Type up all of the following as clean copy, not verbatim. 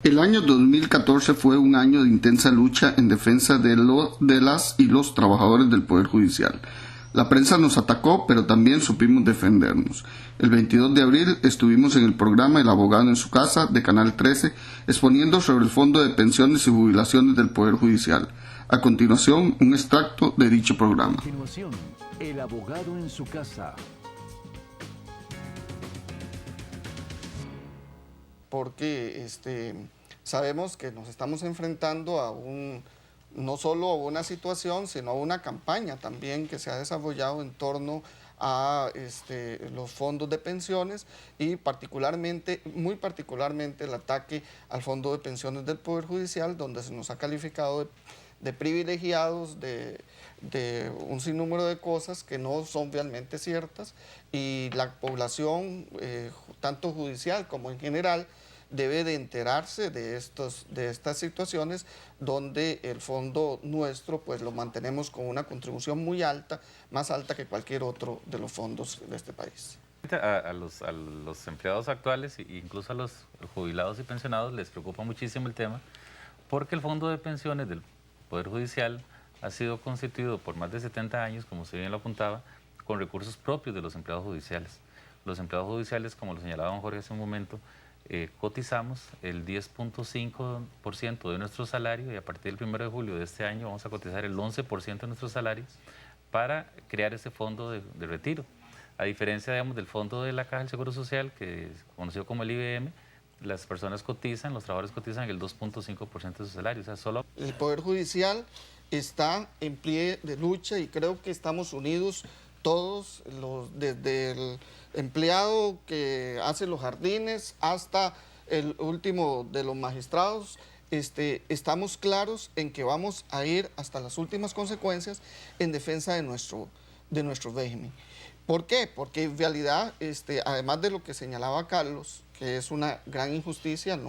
El año 2014 fue un año de intensa lucha en defensa de las y los trabajadores del Poder Judicial. La prensa nos atacó, pero también supimos defendernos. El 22 de abril estuvimos en el programa El Abogado en su Casa de Canal 13, exponiendo sobre el Fondo de Pensiones y Jubilaciones del Poder Judicial. A continuación, un extracto de dicho programa. A continuación, El Abogado en su Casa. Porque sabemos que nos estamos enfrentando a no solo a una situación, sino a una campaña también que se ha desarrollado en torno a los fondos de pensiones y muy particularmente el ataque al Fondo de Pensiones del Poder Judicial, donde se nos ha calificado de privilegiados, de un sinnúmero de cosas que no son realmente ciertas, y la población, tanto judicial como en general, debe de enterarse de estas situaciones donde el fondo nuestro pues lo mantenemos con una contribución muy alta, más alta que cualquier otro de los fondos de este país. A los empleados actuales e incluso a los jubilados y pensionados les preocupa muchísimo el tema, porque el Fondo de Pensiones del Poder Judicial ha sido constituido por más de 70 años, como usted bien lo apuntaba, con recursos propios de los empleados judiciales. Los empleados judiciales, como lo señalaba don Jorge hace un momento, cotizamos el 10.5% de nuestro salario, y a partir del 1 de julio de este año vamos a cotizar el 11% de nuestros salarios para crear ese fondo de retiro. A diferencia, digamos, del fondo de la Caja del Seguro Social, que es conocido como el IBM, las personas cotizan, los trabajadores cotizan el 2.5% de su salario. O sea, solo... El Poder Judicial está en pie de lucha y creo que estamos unidos todos, desde el empleado que hace los jardines hasta el último de los magistrados. Estamos claros en que vamos a ir hasta las últimas consecuencias en defensa de nuestro régimen. ¿Por qué? Porque en realidad, además de lo que señalaba Carlos, que es una gran injusticia,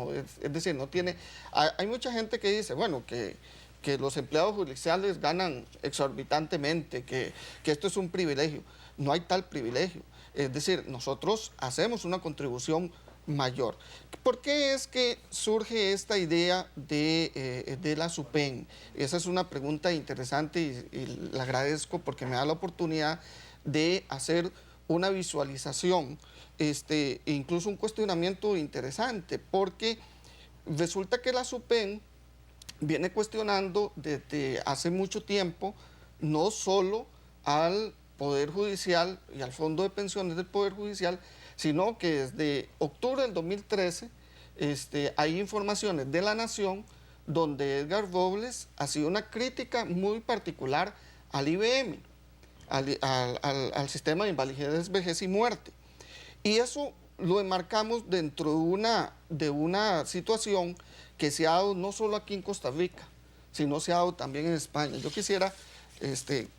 es decir, no tiene... Hay mucha gente que dice, bueno, que los empleados judiciales ganan exorbitantemente, que esto es un privilegio. No hay tal privilegio. Es decir, nosotros hacemos una contribución mayor. ¿Por qué es que surge esta idea de la SUPEN? Esa es una pregunta interesante y le agradezco porque me da la oportunidad de hacer una visualización, incluso un cuestionamiento interesante, porque resulta que la SUPEN viene cuestionando desde hace mucho tiempo no solo al Poder Judicial y al Fondo de Pensiones del Poder Judicial, sino que desde octubre del 2013 hay informaciones de La Nación donde Edgar Robles hacía una crítica muy particular al IBM, al sistema de invalidez, vejez y muerte. Y eso lo enmarcamos dentro de una situación que se ha dado no solo aquí en Costa Rica, sino se ha dado también en España. Yo quisiera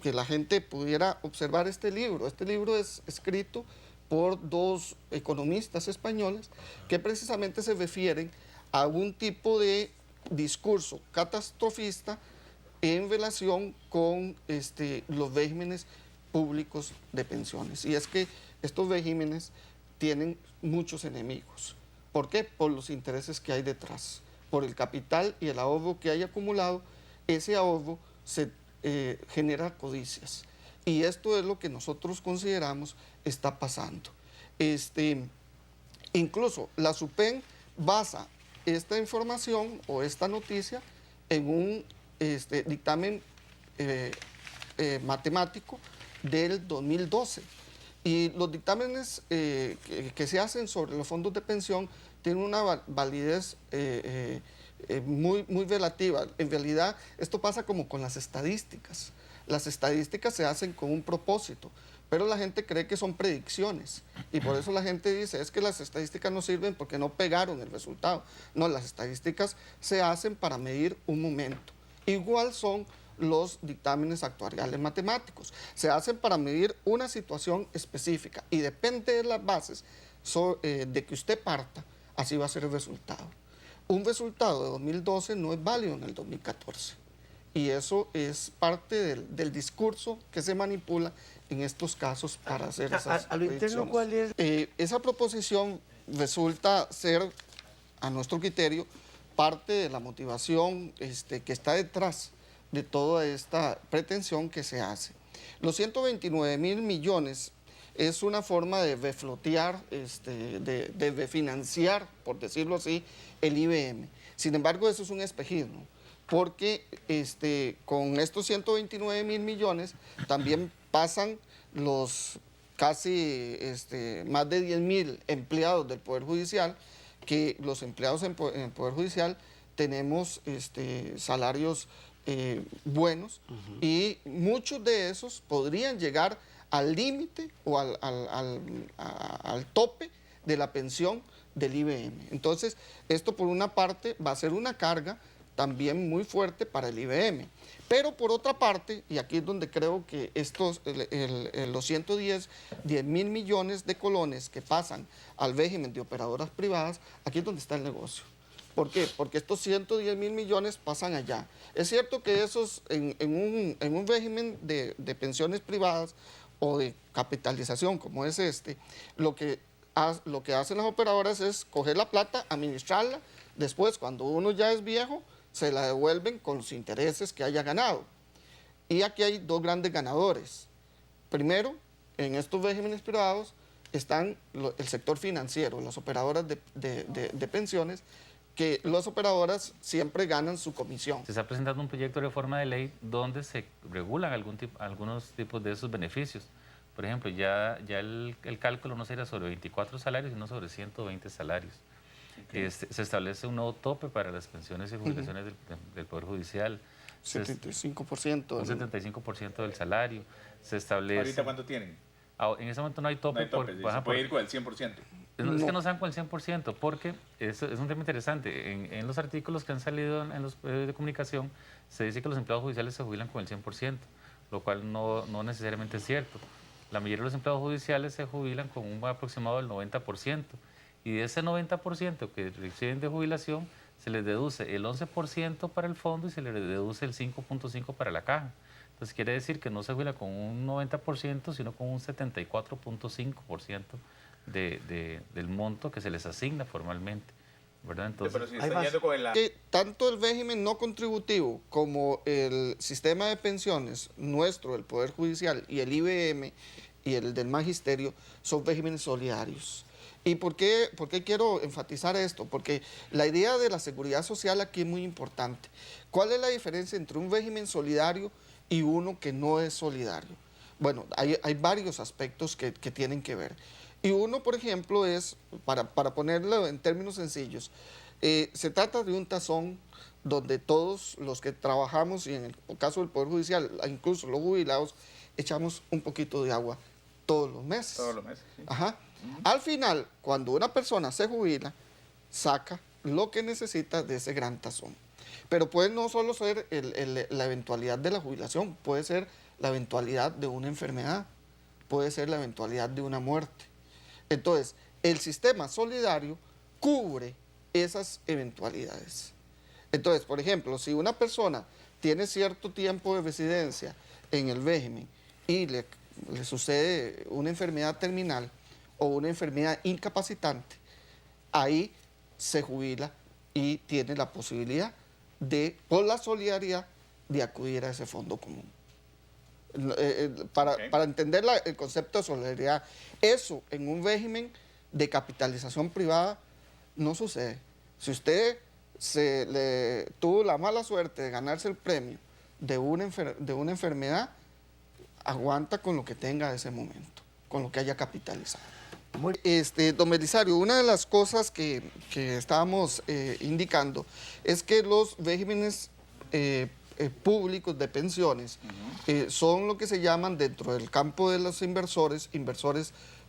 que la gente pudiera observar este libro. Este libro es escrito por dos economistas españoles que precisamente se refieren a un tipo de discurso catastrofista en relación con los regímenes públicos de pensiones. Y es que estos regímenes tienen muchos enemigos. ¿Por qué? Por los intereses que hay detrás, por el capital y el ahorro que hay acumulado. Ese ahorro se genera codicias. Y esto es lo que nosotros consideramos está pasando. Incluso la SUPEN basa esta información o esta noticia en un dictamen matemático del 2012. Y los dictámenes que se hacen sobre los fondos de pensión tienen una validez muy relativa. En realidad, esto pasa como con las estadísticas. Las estadísticas se hacen con un propósito, pero la gente cree que son predicciones. Y por eso la gente dice, es que las estadísticas no sirven porque no pegaron el resultado. No, las estadísticas se hacen para medir un momento. Igual son los dictámenes actuariales matemáticos. Se hacen para medir una situación específica y depende de las bases de que usted parta, así va a ser el resultado. Un resultado de 2012 no es válido en el 2014 y eso es parte del discurso que se manipula en estos casos para hacer esas a lo interno, ¿cuál es? Esa proposición resulta ser, a nuestro criterio, parte de la motivación que está detrás de toda esta pretensión que se hace. Los 129.000 millones es una forma de reflotear, de financiar, por decirlo así, el IBM. Sin embargo, eso es un espejismo, porque con estos 129.000 millones también pasan los casi más de 10.000 empleados del Poder Judicial, que los empleados en el Poder Judicial tenemos salarios buenos, y muchos de esos podrían llegar al límite o al tope de la pensión del IBM. Entonces, esto por una parte va a ser una carga también muy fuerte para el IBM. Pero por otra parte, y aquí es donde creo que los 110.000 millones de colones que pasan al régimen de operadoras privadas, aquí es donde está el negocio. ¿Por qué? Porque estos 110.000 millones pasan allá. Es cierto que esos en un régimen de pensiones privadas o de capitalización como es lo que hacen las operadoras es coger la plata, administrarla, después cuando uno ya es viejo, se la devuelven con los intereses que haya ganado. Y aquí hay dos grandes ganadores. Primero, en estos regímenes privados están el sector financiero, las operadoras de pensiones, que las operadoras siempre ganan su comisión. Se está presentando un proyecto de reforma de ley donde se regulan algunos tipos de esos beneficios. Por ejemplo, ya el cálculo no será sobre 24 salarios, sino sobre 120 salarios. Okay. Se establece un nuevo tope para las pensiones y jubilaciones del Poder Judicial. 75%. Un 75% del salario. Se establece... ¿Ahorita cuánto tienen? En ese momento no hay tope. No hay tope, se puede ir con el 100%. Es que no sean con el 100%, porque es un tema interesante. En los artículos que han salido en los medios de comunicación, se dice que los empleados judiciales se jubilan con el 100%, lo cual no necesariamente es cierto. La mayoría de los empleados judiciales se jubilan con un aproximado del 90%, y de ese 90% que reciben de jubilación, se les deduce el 11% para el fondo y se les deduce el 5.5% para la caja. Entonces quiere decir que no se jubila con un 90%, sino con un 74.5% del monto que se les asigna formalmente, ¿verdad? Entonces, pero si está yendo con que tanto el régimen no contributivo como el sistema de pensiones nuestro, el Poder Judicial, y el IBM y el del Magisterio son regímenes solidarios. ¿Y por qué quiero enfatizar esto? Porque la idea de la seguridad social aquí es muy importante. ¿Cuál es la diferencia entre un régimen solidario y uno que no es solidario? Bueno, hay varios aspectos que tienen que ver. Y uno, por ejemplo, es, para ponerlo en términos sencillos, se trata de un tazón donde todos los que trabajamos, y en el caso del Poder Judicial, incluso los jubilados, echamos un poquito de agua todos los meses. Todos los meses, sí. Ajá. Al final, cuando una persona se jubila, saca lo que necesita de ese gran tazón. Pero puede no solo ser la eventualidad de la jubilación, puede ser la eventualidad de una enfermedad, puede ser la eventualidad de una muerte. Entonces, el sistema solidario cubre esas eventualidades. Entonces, por ejemplo, si una persona tiene cierto tiempo de residencia en el régimen y le sucede una enfermedad terminal o una enfermedad incapacitante, ahí se jubila y tiene la posibilidad de, por la solidaridad, de acudir a ese fondo común. Para entender el concepto de solidaridad, eso en un régimen de capitalización privada no sucede. Si usted tuvo la mala suerte de ganarse el premio de una enfermedad, aguanta con lo que tenga de ese momento, con lo que haya capitalizado. Don Belisario, una de las cosas que estábamos indicando es que los regímenes públicos de pensiones son lo que se llaman, dentro del campo de los inversores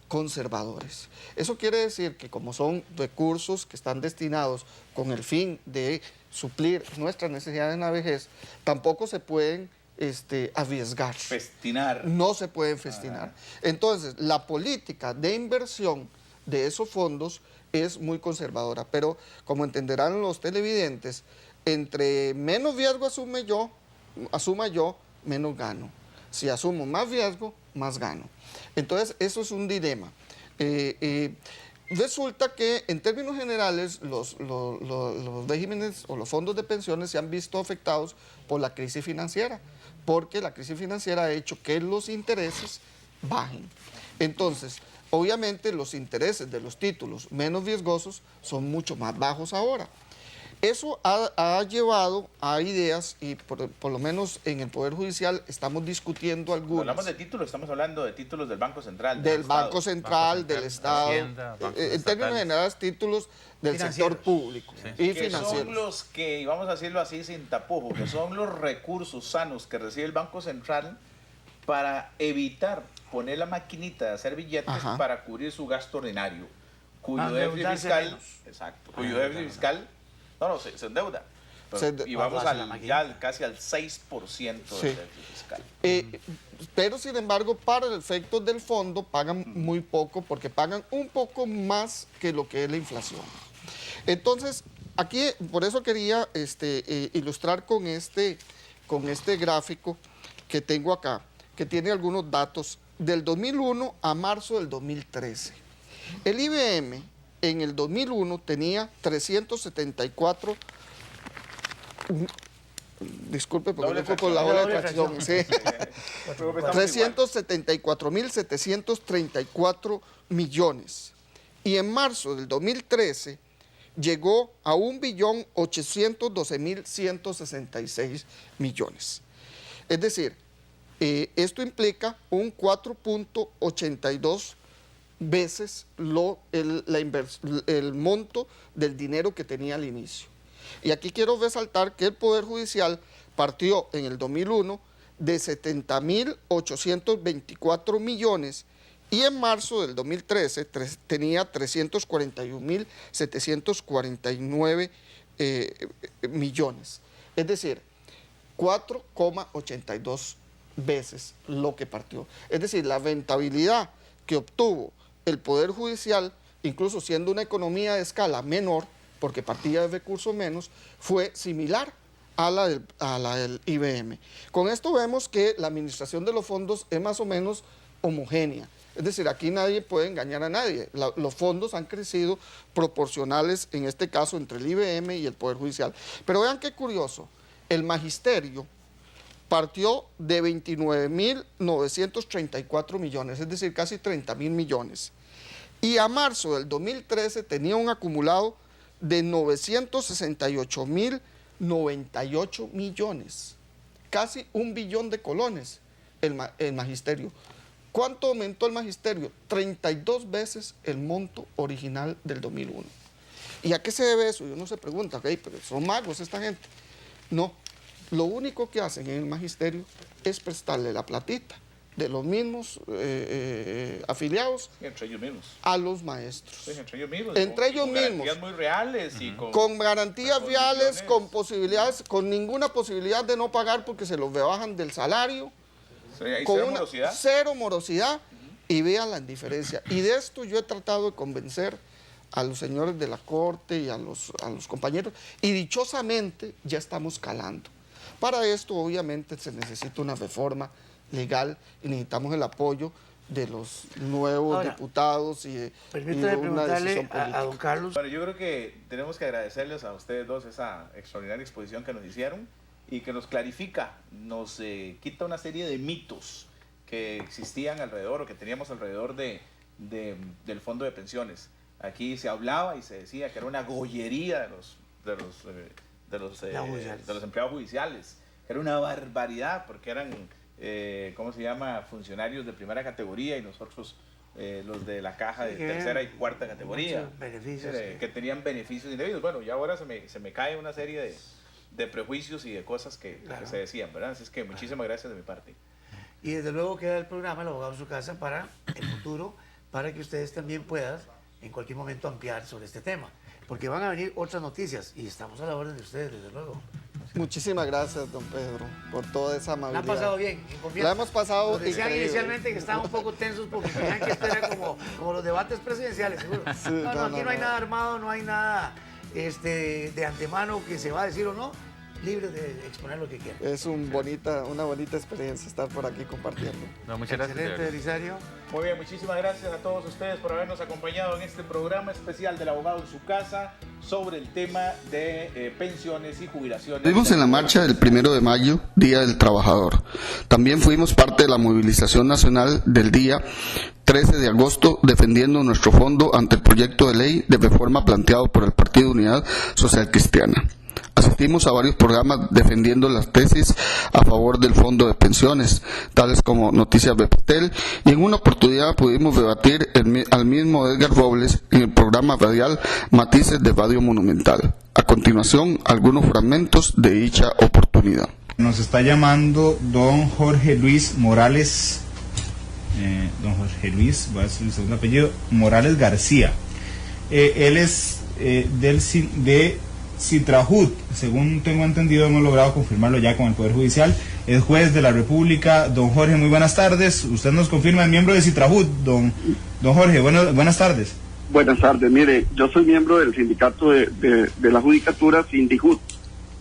conservadores. Eso quiere decir que, como son recursos que están destinados con el fin de suplir nuestras necesidades en la vejez, tampoco se pueden arriesgar. Festinar. No se pueden festinar. Entonces, la política de inversión de esos fondos es muy conservadora, pero como entenderán los televidentes, entre menos riesgo asuma yo, menos gano. Si asumo más riesgo, más gano. Entonces, eso es un dilema. resulta que en términos generales los regímenes o los fondos de pensiones se han visto afectados por la crisis financiera, porque la crisis financiera ha hecho que los intereses bajen. Entonces, obviamente los intereses de los títulos menos riesgosos son mucho más bajos ahora. Eso ha llevado a ideas, y por lo menos en el Poder Judicial estamos discutiendo Cuando algunas. hablamos de títulos, estamos hablando de títulos del Banco Central. Del Estado. Banco Central, del Estado, Hacienda, bancos en términos estatales. generales, títulos del sector público y Que son financieros. los que, vamos a decirlo así sin tapujos, que son los recursos sanos que recibe el Banco Central para evitar poner la maquinita de hacer billetes Ajá. para cubrir su gasto ordinario, cuyo déficit endeudarse fiscal, menos. exacto, cuyo déficit fiscal, se endeuda. Se Y vamos hace la maquinita. ya casi al 6% Sí. del déficit fiscal. Pero sin embargo, para el efecto del fondo pagan muy poco porque pagan un poco más que lo que es la inflación. Entonces, aquí, por eso quería ilustrar con este gráfico que tengo acá, que tiene algunos datos del 2001 a marzo del 2013. El IBM en el 2001 tenía 374. Disculpe, porque Doble no ocupo fracción. la doble Doble fracción. fracción. Sí. 374.734 millones. Y en marzo del 2013 llegó a 1.812.166 millones. Es decir, esto implica un 4.82 veces el monto del dinero que tenía al inicio. Y aquí quiero resaltar que el Poder Judicial partió en el 2001 de 70.824 millones y en marzo del 2013 tenía 341.749 millones. Es decir, 4,82 veces lo que partió. Es decir, la rentabilidad que obtuvo el Poder Judicial, incluso siendo una economía de escala menor, porque partía de recursos menos, fue similar a la del IBM. Con esto vemos que la administración de los fondos es más o menos homogénea. Es decir, aquí nadie puede engañar a nadie. Los fondos han crecido proporcionales, en este caso, entre el IBM y el Poder Judicial. Pero vean qué curioso, el magisterio partió de 29.934 millones, es decir, casi 30.000 millones. Y a marzo del 2013 tenía un acumulado de 968.098 millones, casi 1 billón de colones el magisterio. ¿Cuánto aumentó el magisterio? 32 veces el monto original del 2001. ¿Y a qué se debe eso? Y uno se pregunta, ok, pero son magos esta gente. No, lo único que hacen en el magisterio es prestarle la platita de los mismos afiliados Y entre ellos mismos. a los maestros. Sí, entre ellos mismos. Entre ellos con mismos. garantías muy reales y Con garantías con reales, condiciones. con posibilidades, con ninguna posibilidad de no pagar porque se los rebajan del salario, Sí, hay con cero una morosidad. cero morosidad, y vean la indiferencia. Y de esto yo he tratado de convencer a los señores de la Corte y a los compañeros, y dichosamente ya estamos calando. Para esto, obviamente, se necesita una reforma legal y necesitamos el apoyo de los nuevos Ahora, diputados y de Permítame una preguntarle decisión política. a don Carlos. Bueno, yo creo que tenemos que agradecerles a ustedes dos esa extraordinaria exposición que nos hicieron y que nos clarifica, nos quita una serie de mitos que existían alrededor o que teníamos alrededor del fondo de pensiones. Aquí se hablaba y se decía que era una gollería de los empleados judiciales, que era una barbaridad porque eran, ¿cómo se llama?, funcionarios de primera categoría y nosotros los de la caja de Sí, que tercera y cuarta categoría, muchos beneficios, sí. que tenían beneficios indebidos. Bueno, ya ahora se me cae una serie de prejuicios y de cosas que se decían, ¿verdad? Así es que muchísimas gracias de mi parte. Y desde luego queda el programa El Abogado en su Casa para el futuro, para que ustedes también puedan en cualquier momento ampliar sobre este tema. Porque van a venir otras noticias y estamos a la orden de ustedes, desde luego. Muchísimas gracias, don Pedro, por toda esa ¿La amabilidad. han pasado bien? En confianza. La hemos pasado Nos decían increíble. inicialmente que estaban un poco tensos porque creían que esto era como los debates presidenciales, seguro. Sí, no, aquí no hay nada armado, no hay nada de antemano que se va a decir o no. libres de exponer lo que quieran. Es una bonita experiencia estar por aquí compartiendo. No, muchas gracias. Excelente, Belisario. Muy bien, muchísimas gracias a todos ustedes por habernos acompañado en este programa especial del abogado en su casa sobre el tema de pensiones y jubilaciones. Estuvimos en la marcha del 1 de mayo, Día del Trabajador. También fuimos parte de la movilización nacional del día 13 de agosto defendiendo nuestro fondo ante el proyecto de ley de reforma planteado por el Partido Unidad Social Cristiana. Asistimos a varios programas defendiendo las tesis a favor del fondo de pensiones, tales como Noticias Bepetel, y en una oportunidad pudimos debatir al mismo Edgar Robles en el programa radial Matices de Radio Monumental. A continuación, algunos fragmentos de dicha oportunidad. Nos está llamando don Jorge Luis Morales, voy a decir el segundo apellido, Morales García. Él es de Citrajud, según tengo entendido, hemos logrado confirmarlo ya con el Poder Judicial, es juez de la República. Don Jorge, muy buenas tardes. Usted nos confirma, es miembro de Citrajud. Don Jorge, buenas tardes. Buenas tardes, mire, yo soy miembro del sindicato de la judicatura Sindijud.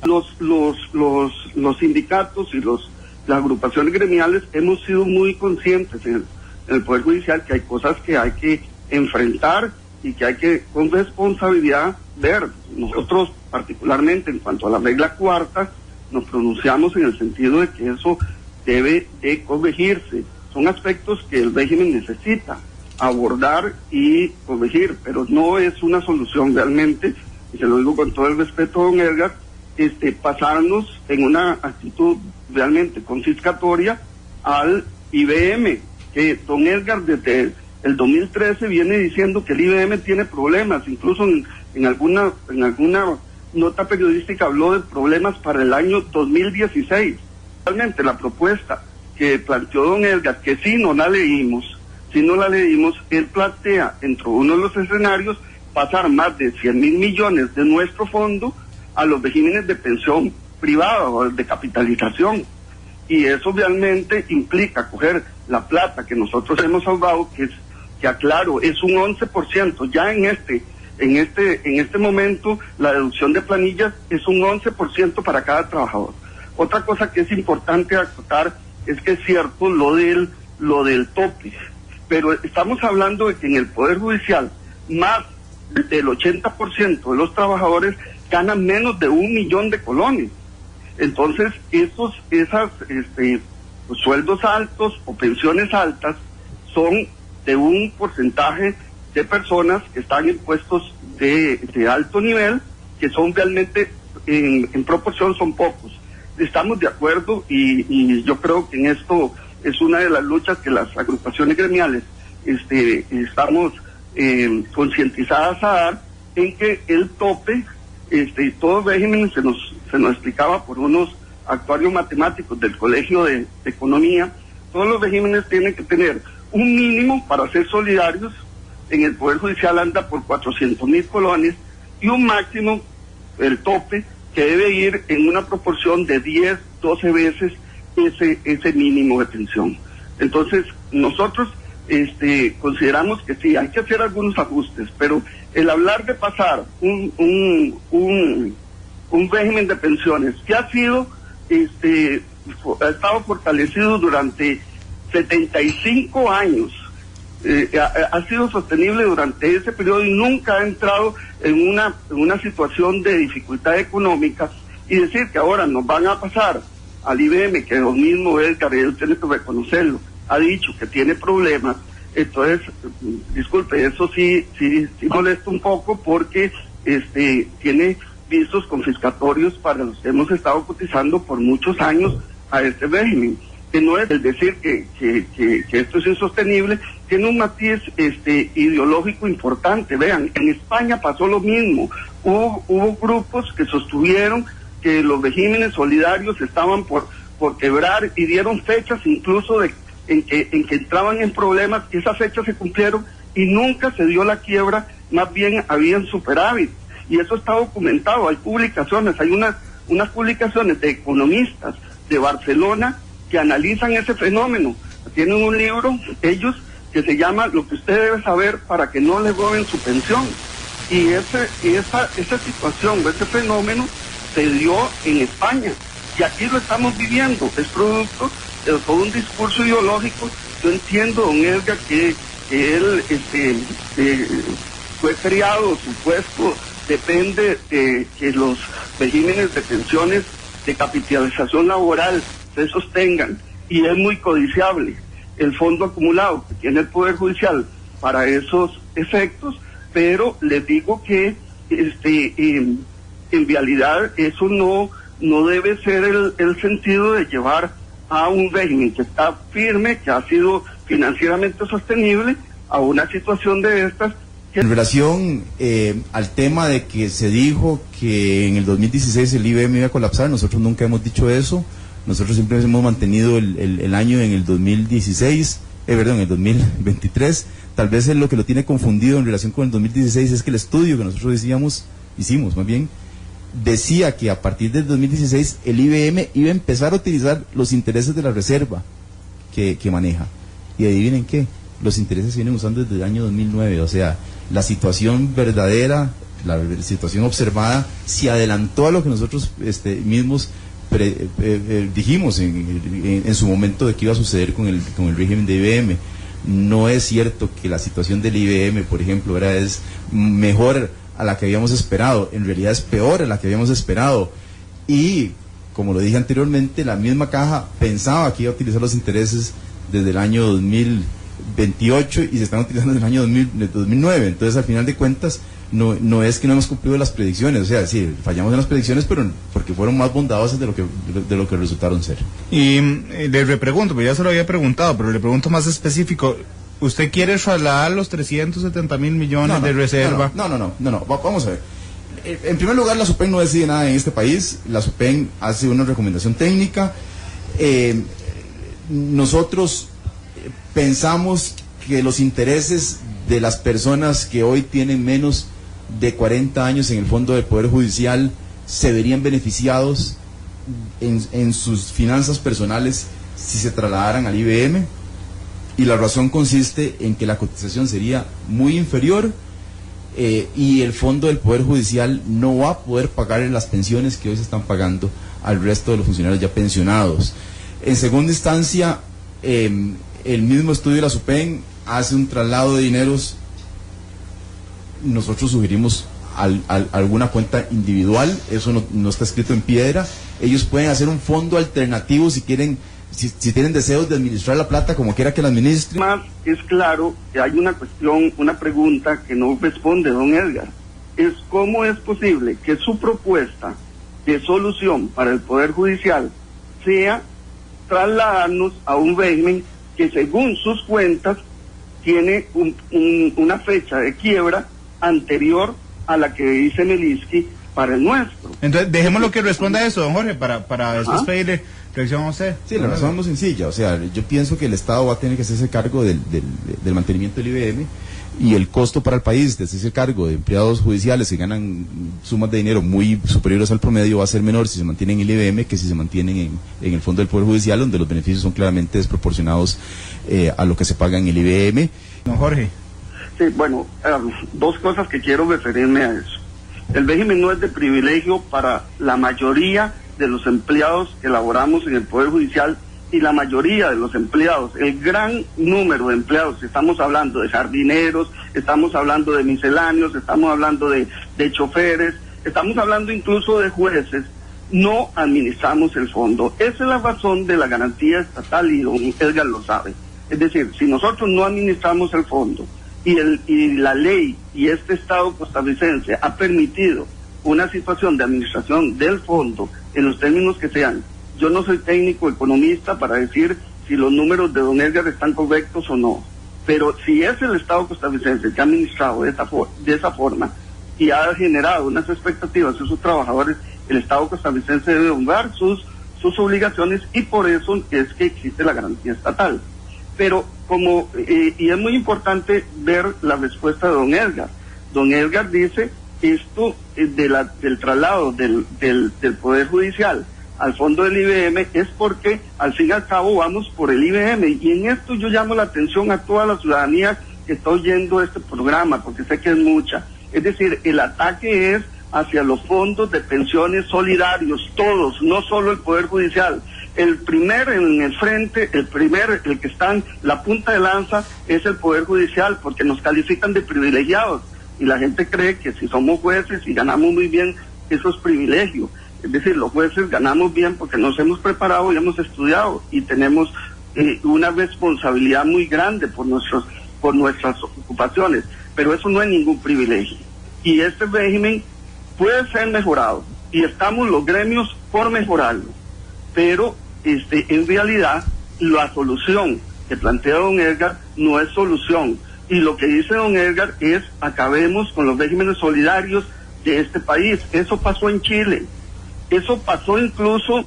Los sindicatos y las agrupaciones gremiales hemos sido muy conscientes en el Poder Judicial que hay cosas que hay que enfrentar y que hay que con responsabilidad ver. Nosotros particularmente en cuanto a la regla cuarta nos pronunciamos en el sentido de que eso debe de corregirse. Son aspectos que el régimen necesita abordar y corregir, pero no es una solución realmente, y se lo digo con todo el respeto a don Edgar, pasarnos en una actitud realmente confiscatoria al IBM, que don Edgar desde el 2013 viene diciendo que el IBM tiene problemas, incluso en alguna nota periodística habló de problemas para el año 2016. Realmente la propuesta que planteó don Edgar, que si no la leímos, él plantea entre uno de los escenarios pasar más de 100.000 millones de nuestro fondo a los regímenes de pensión privada o de capitalización. Y eso realmente implica coger la plata que nosotros hemos ahorrado, que aclaro, es un 11%. Ya en este momento la deducción de planillas es un 11% para cada trabajador. Otra cosa que es importante acotar es que es cierto lo del tope, pero estamos hablando de que en el Poder Judicial más del 80% de los trabajadores ganan menos de 1 millón de colones. Entonces, esas sueldos altos o pensiones altas son de un porcentaje de personas que están en puestos de alto nivel, que son realmente, en proporción, son pocos. Estamos de acuerdo y yo creo que en esto es una de las luchas que las agrupaciones gremiales estamos concientizadas a dar, en que el tope, todo régimen se nos explicaba por unos actuarios matemáticos del Colegio de Economía. Todos los regímenes tienen que tener un mínimo para ser solidarios. En el Poder Judicial anda por 400.000 colones, y un máximo, el tope, que debe ir en una proporción de 10, 12 veces ese mínimo de pensión. Entonces, nosotros consideramos que sí, hay que hacer algunos ajustes, pero el hablar de pasar un régimen de pensiones que ha estado fortalecido durante 75 años, ha sido sostenible durante ese periodo y nunca ha entrado en una situación de dificultad económica, y decir que ahora nos van a pasar al IBM, que lo mismo Edgar, él tiene que reconocerlo, ha dicho que tiene problemas. Entonces, disculpe, eso sí molesta un poco, porque tiene visos confiscatorios para los que hemos estado cotizando por muchos años a este régimen. Que no es el decir que esto es insostenible, tiene un matiz ideológico importante. Vean, en España pasó lo mismo. Hubo grupos que sostuvieron que los regímenes solidarios estaban por quebrar, y dieron fechas incluso en que entraban en problemas, y esas fechas se cumplieron y nunca se dio la quiebra, más bien habían superávit, y eso está documentado. Hay publicaciones, hay unas publicaciones de economistas de Barcelona que analizan ese fenómeno. Tienen un libro ellos que se llama Lo que usted debe saber para que no le roben su pensión, y esa situación, ese fenómeno se dio en España. Y aquí lo estamos viviendo, es producto de todo un discurso ideológico. Yo entiendo, don Edgar, que él fue criado, su puesto depende de que los regímenes de pensiones de capitalización laboral se sostengan, y es muy codiciable el fondo acumulado que tiene el Poder Judicial para esos efectos, pero les digo que en realidad eso no debe ser el sentido de llevar a un régimen que está firme, que ha sido financieramente sostenible, a una situación de estas. En relación al tema de que se dijo que en el 2016 el IBM iba a colapsar, nosotros nunca hemos dicho eso. Nosotros siempre hemos mantenido el año en el 2016, en el 2023. Tal vez lo que lo tiene confundido en relación con el 2016 es que el estudio que nosotros hicimos más bien, decía que a partir del 2016 el IBM iba a empezar a utilizar los intereses de la reserva que maneja. Y adivinen qué, los intereses se vienen usando desde el año 2009, o sea, la situación verdadera, la situación observada, se adelantó a lo que nosotros mismos dijimos en su momento de que iba a suceder con el régimen de IBM. No es cierto que la situación del IBM, por ejemplo, es mejor a la que habíamos esperado, en realidad es peor a la que habíamos esperado, y como lo dije anteriormente, la misma caja pensaba que iba a utilizar los intereses desde el año 2028 y se están utilizando desde el año 2009, entonces al final de cuentas no es que no hemos cumplido las predicciones, o sea, sí, fallamos en las predicciones, pero porque fueron más bondadosas de lo que resultaron ser. Y le repregunto, pues ya se lo había preguntado, pero le pregunto más específico, ¿usted quiere trasladar los 370.000 millones de reserva? No, vamos a ver. En primer lugar, la SUPEN no decide nada en este país, la SUPEN hace una recomendación técnica. Nosotros pensamos que los intereses de las personas que hoy tienen menos de 40 años en el fondo del Poder Judicial se verían beneficiados en sus finanzas personales si se trasladaran al IBM, y la razón consiste en que la cotización sería muy inferior y el fondo del Poder Judicial no va a poder pagar las pensiones que hoy se están pagando al resto de los funcionarios ya pensionados. En segunda instancia, el mismo estudio de la SUPEN hace un traslado de dineros. Nosotros sugerimos alguna cuenta individual, eso no está escrito en piedra. Ellos pueden hacer un fondo alternativo si quieren, si tienen deseos de administrar la plata como quiera que la administren. Más es claro que hay una pregunta que no responde don Edgar, es cómo es posible que su propuesta de solución para el Poder Judicial sea trasladarnos a un régimen que según sus cuentas tiene una fecha de quiebra anterior a la que dice Melinsky para el nuestro. Entonces, dejemos lo que responda a eso, don Jorge, para después pedirle reacción a usted. Sí, la razón es muy sencilla, o sea, yo pienso que el Estado va a tener que hacerse cargo del mantenimiento del IBM, y el costo para el país de hacerse cargo de empleados judiciales que ganan sumas de dinero muy superiores al promedio va a ser menor si se mantienen en el IBM que si se mantienen en el fondo del Poder Judicial, donde los beneficios son claramente desproporcionados a lo que se paga en el IBM. Don Jorge. Sí, bueno, dos cosas que quiero referirme a eso. El régimen no es de privilegio para la mayoría de los empleados que laboramos en el Poder Judicial, y la mayoría de los empleados, el gran número de empleados, estamos hablando de jardineros, estamos hablando de misceláneos, estamos hablando de choferes, estamos hablando incluso de jueces, no administramos el fondo. Esa es la razón de la garantía estatal, y don Edgar lo sabe. Es decir, si nosotros no administramos el fondo y la ley y este Estado costarricense ha permitido una situación de administración del fondo en los términos que sean, yo no soy técnico economista para decir si los números de don Edgar están correctos o no, pero si es el Estado costarricense que ha administrado de esa forma y ha generado unas expectativas de sus trabajadores, el Estado costarricense debe honrar sus obligaciones, y por eso es que existe la garantía estatal. Pero y es muy importante ver la respuesta de don Edgar. Don Edgar dice esto del traslado del Poder Judicial al fondo del IBM es porque al fin y al cabo vamos por el IBM, y en esto yo llamo la atención a toda la ciudadanía que está oyendo este programa, porque sé que es mucha. Es decir, el ataque es hacia los fondos de pensiones solidarios, todos, no solo el Poder Judicial. El primer en el frente, el que está en la punta de lanza es el Poder Judicial, porque nos califican de privilegiados y la gente cree que si somos jueces y ganamos muy bien, eso es privilegio. Es decir, los jueces ganamos bien porque nos hemos preparado y hemos estudiado y tenemos una responsabilidad muy grande por nuestras ocupaciones, pero eso no es ningún privilegio. Y este régimen puede ser mejorado y estamos los gremios por mejorarlo, pero en realidad la solución que plantea don Edgar no es solución, y lo que dice don Edgar es acabemos con los regímenes solidarios de este país. Eso pasó en Chile, eso pasó incluso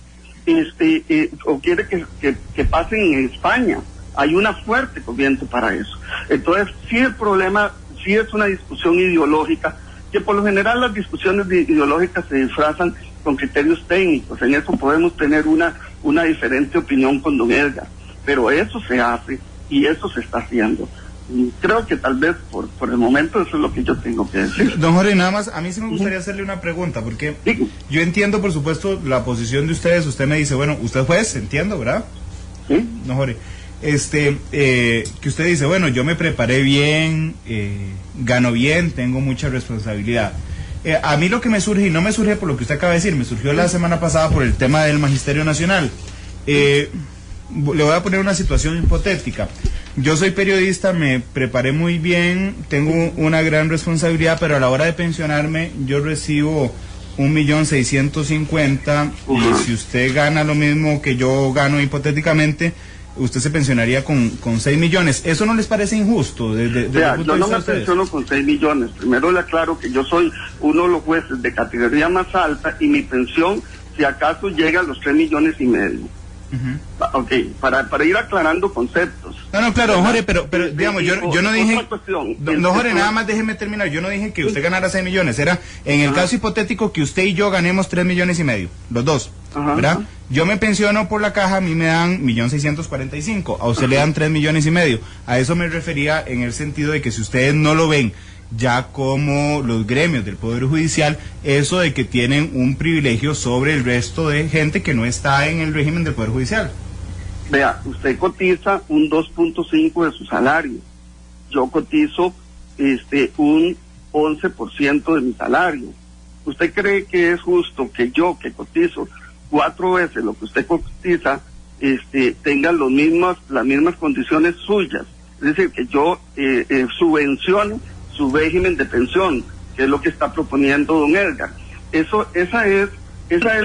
o quiere que pase en España. Hay una fuerte corriente para eso. Entonces sí, el problema sí es una discusión ideológica, que por lo general las discusiones ideológicas se disfrazan con criterios técnicos. En eso podemos tener una diferente opinión con don Edgar, pero eso se hace y eso se está haciendo. Y creo que tal vez por el momento eso es lo que yo tengo que decir. Don Jorge, nada más, a mí sí me gustaría hacerle una pregunta, porque yo entiendo, por supuesto, la posición de ustedes. Usted me dice, bueno, usted es juez, entiendo, ¿verdad? Sí. Don Jorge, que usted dice, bueno, yo me preparé bien, gano bien, tengo mucha responsabilidad. A mí lo que me surge, y no me surge por lo que usted acaba de decir, me surgió la semana pasada por el tema del Magisterio Nacional. Le voy a poner una situación hipotética. Yo soy periodista, me preparé muy bien, tengo una gran responsabilidad, pero a la hora de pensionarme yo recibo 1.650.000, y si usted gana lo mismo que yo gano hipotéticamente, usted se pensionaría con 6 millones. ¿Eso no les parece injusto? Yo no me pensiono con 6 millones. Primero le aclaro que yo soy uno de los jueces de categoría más alta y mi pensión, si acaso, llega a los 3,5 millones. Ok, para ir aclarando conceptos. No, claro, don Jorge, pero digamos, yo no dije... Don Jorge, nada más déjeme terminar. Yo no dije que usted ganara 6 millones. Era en el caso hipotético que usted y yo ganemos 3,5 millones, los dos, ¿verdad? Yo me pensiono por la caja, a mí me dan 1.645.000, a usted le dan 3,5 millones. A eso me refería, en el sentido de que si ustedes no lo ven ya como los gremios del Poder Judicial, eso de que tienen un privilegio sobre el resto de gente que no está en el régimen del Poder Judicial. Vea, usted cotiza un 2.5 de su salario. Yo cotizo un 11% de mi salario. ¿Usted cree que es justo que yo, que cotizo 4 veces lo que usted cotiza, tenga las mismas condiciones suyas? Es decir, que yo subvencione su régimen de pensión, que es lo que está proponiendo don Edgar. Esa es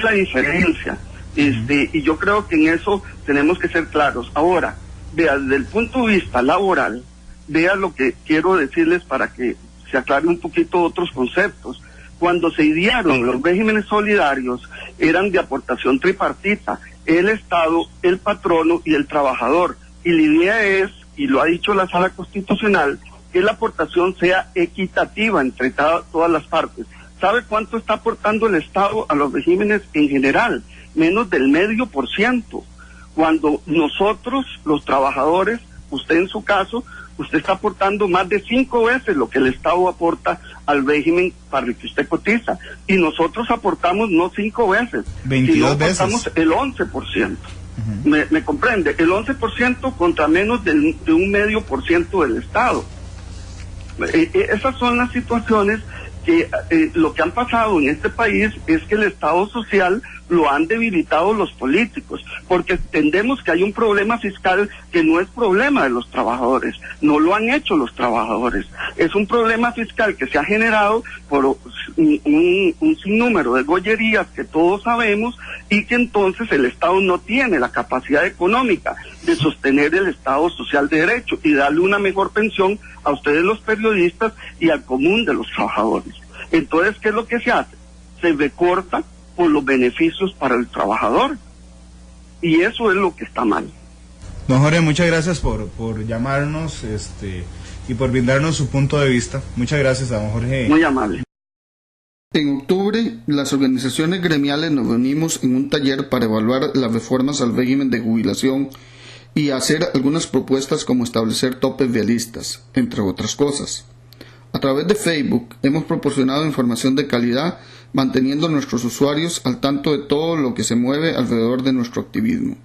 la diferencia. Y yo creo que en eso tenemos que ser claros. Ahora, vea, desde el punto de vista laboral, vea lo que quiero decirles para que se aclare un poquito otros conceptos. Cuando se idearon los regímenes solidarios, eran de aportación tripartita, el Estado, el patrono y el trabajador. Y la idea es, y lo ha dicho la Sala Constitucional, que la aportación sea equitativa entre todas las partes. ¿Sabe cuánto está aportando el Estado a los regímenes en general? Menos del 0,5%. Cuando nosotros, los trabajadores, usted en su caso, usted está aportando más de 5 veces lo que el Estado aporta al régimen para el que usted cotiza. Y nosotros aportamos no 5 veces, 22 sino aportamos el 11%. ¿Me comprende? El 11% contra menos de un 0,5% del Estado. Esas son las situaciones que lo que han pasado en este país es que el Estado social lo han debilitado los políticos, porque entendemos que hay un problema fiscal que no es problema de los trabajadores, no lo han hecho los trabajadores, es un problema fiscal que se ha generado por un sinnúmero de gollerías que todos sabemos, y que entonces el Estado no tiene la capacidad económica de sostener el Estado social de derecho y darle una mejor pensión a ustedes los periodistas y al común de los trabajadores. Entonces, ¿qué es lo que se hace? Se recorta por los beneficios para el trabajador, y eso es lo que está mal. Don Jorge, muchas gracias por llamarnos y por brindarnos su punto de vista. Muchas gracias a don Jorge. Muy amable. En octubre, las organizaciones gremiales nos reunimos en un taller para evaluar las reformas al régimen de jubilación y hacer algunas propuestas como establecer topes realistas, entre otras cosas. A través de Facebook hemos proporcionado información de calidad, manteniendo a nuestros usuarios al tanto de todo lo que se mueve alrededor de nuestro activismo.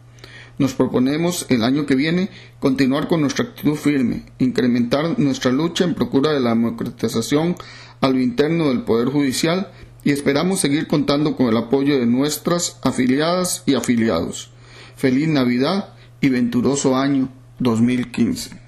Nos proponemos el año que viene continuar con nuestra actitud firme, incrementar nuestra lucha en procura de la democratización a lo interno del Poder Judicial y esperamos seguir contando con el apoyo de nuestras afiliadas y afiliados. Feliz Navidad y venturoso año 2015.